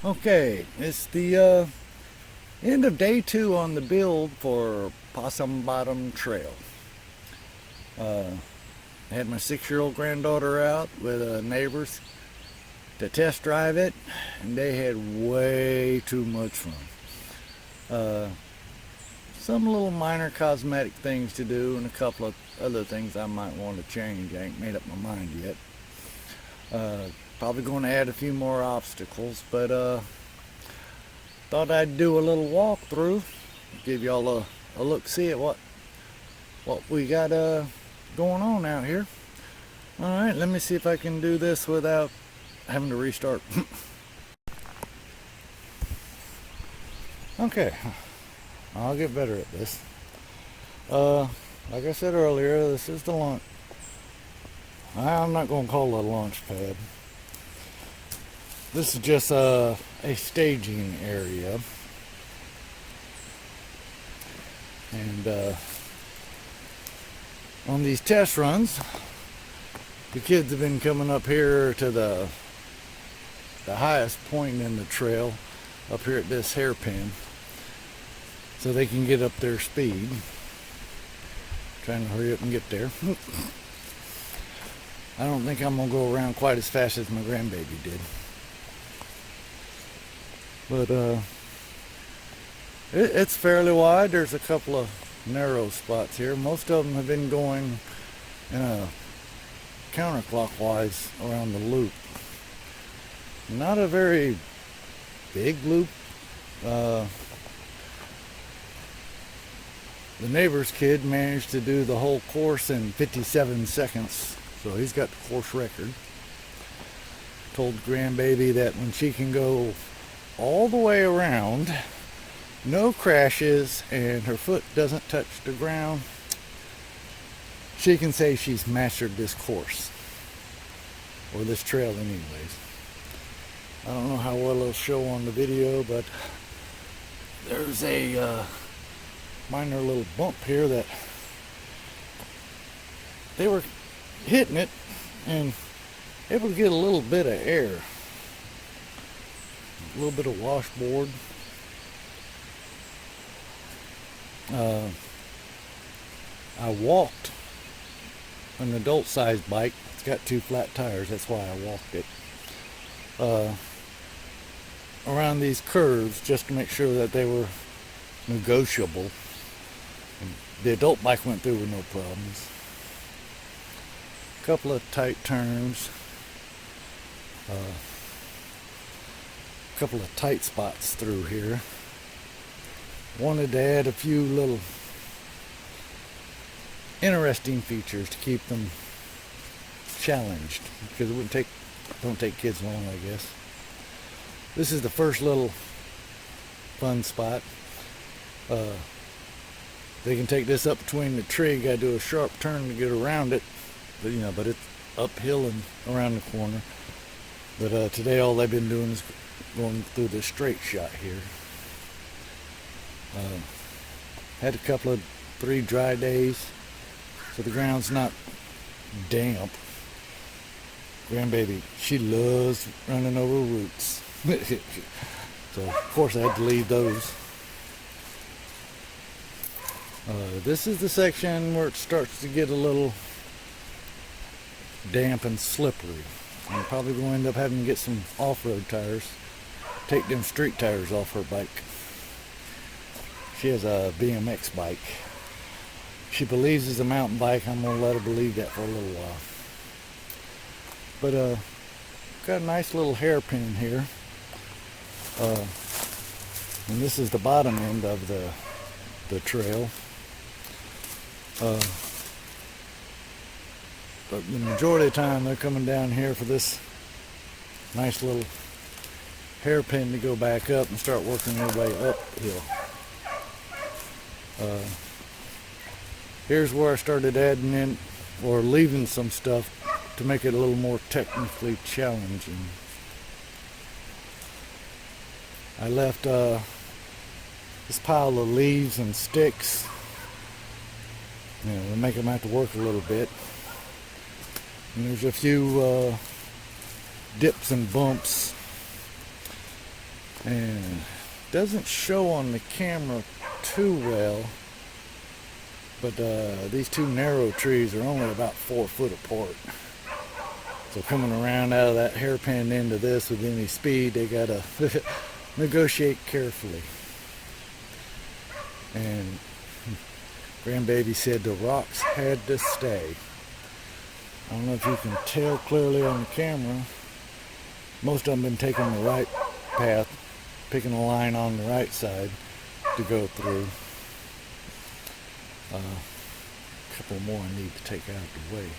Okay, it's the end of day 2 on the build for Possum Bottom Trail. I had my 6-year-old granddaughter out with neighbors to test drive it, and they had way too much fun. Some little minor cosmetic things to do and a couple of other things I might want to change. I ain't made up my mind yet. Probably going to add a few more obstacles, but thought I'd do a little walkthrough, give y'all a look, see at what we got going on out here. All right, let me see if I can do this without having to restart. Okay, I'll get better at this. Like I said earlier, this is the launch. I'm not going to call it a launch pad. This is just a staging area. And on these test runs, the kids have been coming up here to the highest point in the trail, up here at this hairpin, so they can get up their speed. Trying to hurry up and get there. I don't think I'm going to go around quite as fast as my grandbaby did. But it's fairly wide. There's a couple of narrow spots here. Most of them have been going in a counterclockwise around the loop. Not a very big loop. The neighbor's kid managed to do the whole course in 57 seconds, so he's got the course record. Told grandbaby that when she can go all the way around, no crashes, and her foot doesn't touch the ground, she can say she's mastered this course, or this trail anyways. I don't know how well it'll show on the video, but there's a minor little bump here that they were hitting it and able to get a little bit of air, a little bit of washboard. I walked an adult sized bike. It's got 2 flat tires, that's why I walked it around these curves just to make sure that they were negotiable. And the adult bike went through with no problems. A couple of tight turns, a couple of tight spots through here. Wanted to add a few little interesting features to keep them challenged, because it don't take kids long, I guess. This is the first little fun spot. They can take this up between the tree. You gotta do a sharp turn to get around it, but it's uphill and around the corner. But today all they've been doing is going through this straight shot here. Had a couple of 3 dry days, so the ground's not damp. Grandbaby, she loves running over roots. So of course I had to leave those. This is the section where it starts to get a little damp and slippery. I'm probably going to end up having to get some off-road tires, take them street tires off her bike. She has a BMX bike. She believes it's a mountain bike. I'm going to let her believe that for a little while. But got a nice little hairpin here. And this is the bottom end of the trail. But the majority of the time they're coming down here for this nice little hairpin to go back up and start working their way uphill. Here's where I started adding in or leaving some stuff to make it a little more technically challenging. I left this pile of leaves and sticks, to make them have to work a little bit. And there's a few dips and bumps And doesn't show on the camera too well, but these two narrow trees are only about 4 foot apart. So coming around out of that hairpin into this with any speed, they gotta negotiate carefully. And grandbaby said the rocks had to stay. I don't know if you can tell clearly on the camera. Most of them been taking the right path, picking a line on the right side to go through. A couple more I need to take out of the way.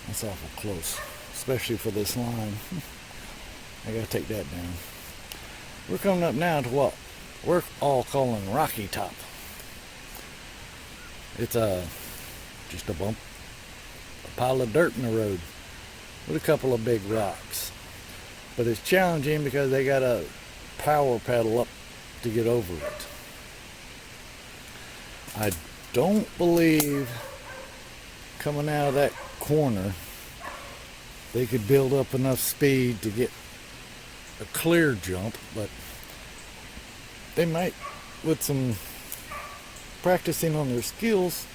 That's awful close, especially for this line. I gotta take that down. We're coming up now to what we're all calling Rocky Top. It's just a bump, a pile of dirt in the road with a couple of big rocks. But it's challenging because they gotta power pedal up to get over it. I don't believe coming out of that corner they could build up enough speed to get a clear jump, but they might, with some practicing on their skills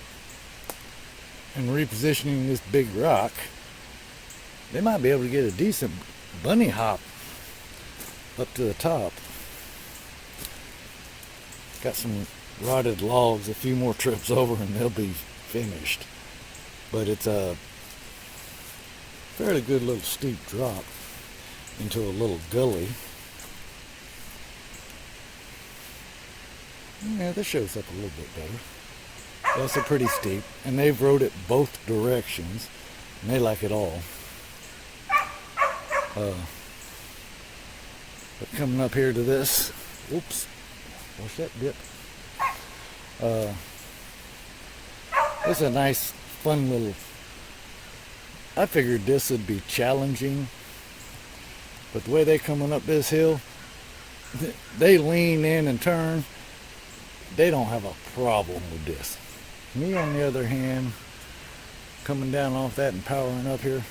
and repositioning this big rock, they might be able to get a decent bunny hop up to the top. Got some rotted logs, a few more trips over and they'll be finished. But it's a fairly good little steep drop into a little gully. Yeah, this shows up a little bit better. That's a pretty steep, and they've rode it both directions, and they like it all. But coming up here to this, oops, watch that dip. This is a nice, fun little. I figured this would be challenging, but the way they're coming up this hill, they lean in and turn. They don't have a problem with this. Me, on the other hand, coming down off that and powering up here,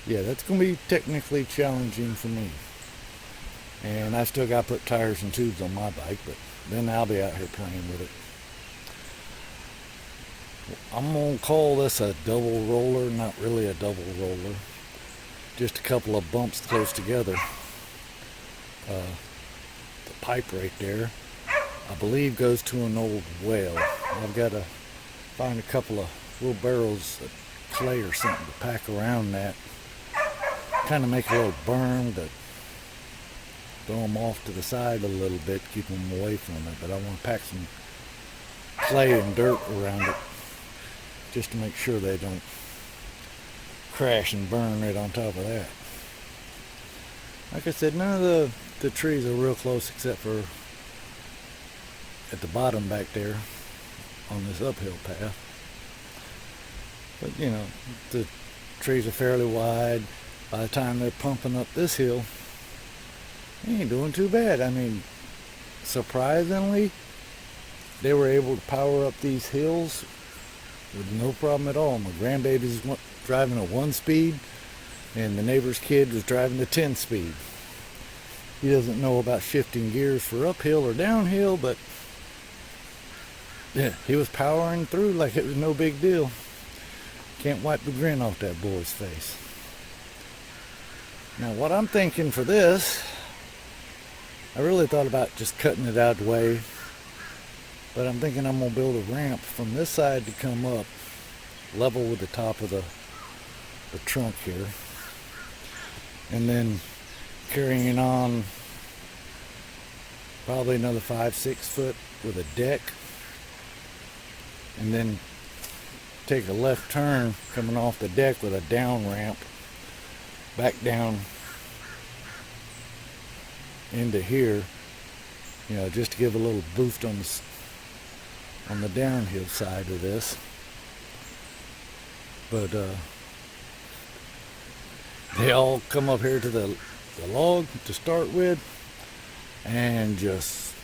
yeah, that's going to be technically challenging for me. And I still got to put tires and tubes on my bike, but then I'll be out here playing with it. I'm going to call this a double roller, not really a double roller. Just a couple of bumps close together. The pipe right there, I believe, goes to an old well. I've got to find a couple of little barrels of clay or something to pack around that. Kind of make a little berm to throw them off to the side a little bit, keep them away from it. But I want to pack some clay and dirt around it just to make sure they don't crash and burn right on top of that. Like I said, none of the trees are real close except for at the bottom back there on this uphill path. But you know, the trees are fairly wide. By the time they're pumping up this hill, they ain't doing too bad. I mean, surprisingly, they were able to power up these hills with no problem at all. My grandbaby's driving a 1-speed, and the neighbor's kid was driving a 10-speed. He doesn't know about shifting gears for uphill or downhill, but yeah, he was powering through like it was no big deal. Can't wipe the grin off that boy's face. Now, what I'm thinking for this, I really thought about just cutting it out of the way, but I'm thinking I'm going to build a ramp from this side to come up level with the top of the trunk here, and then carrying on probably another 5-6 foot with a deck, and then take a left turn coming off the deck with a down ramp back down into here, you know, just to give a little boost on the downhill side of this. But they all come up here to the log to start with and just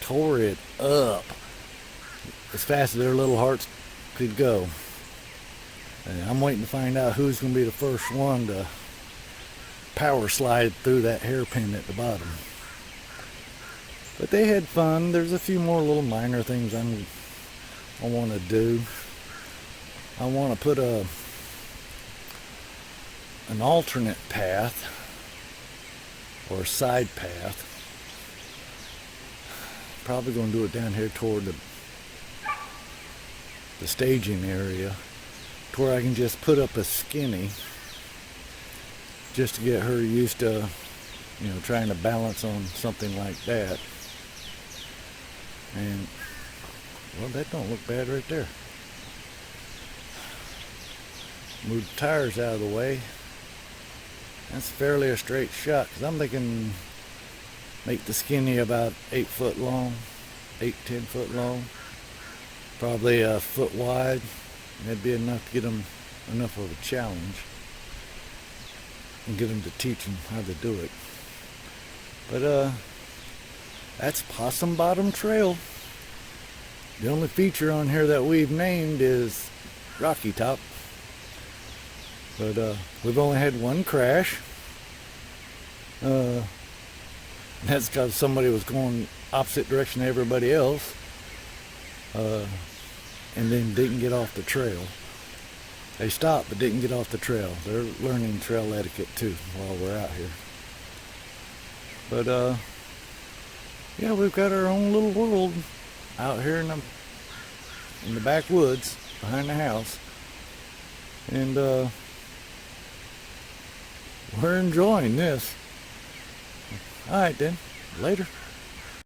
tore it up as fast as their little hearts could go. And I'm waiting to find out who's going to be the first one to power slide through that hairpin at the bottom. But they had fun. There's a few more little minor things I want to do. I want to put an alternate path or side path. Probably going to do it down here toward the staging area, to where I can just put up a skinny just to get her used to, trying to balance on something like that. And, well, that don't look bad right there. Move the tires out of the way. That's fairly a straight shot, because I'm thinking make the skinny about 8 foot long, 10 foot long, probably a foot wide. That'd be enough to get them enough of a challenge and get them to teach them how to do it. But that's Possum Bottom Trail. The only feature on here that we've named is Rocky Top. But we've only had one crash. That's because somebody was going opposite direction to everybody else, and then didn't get off the trail. They stopped but didn't get off the trail. They're learning trail etiquette too while we're out here. But yeah, we've got our own little world out here in the backwoods behind the house, and we're enjoying this. All right then, later.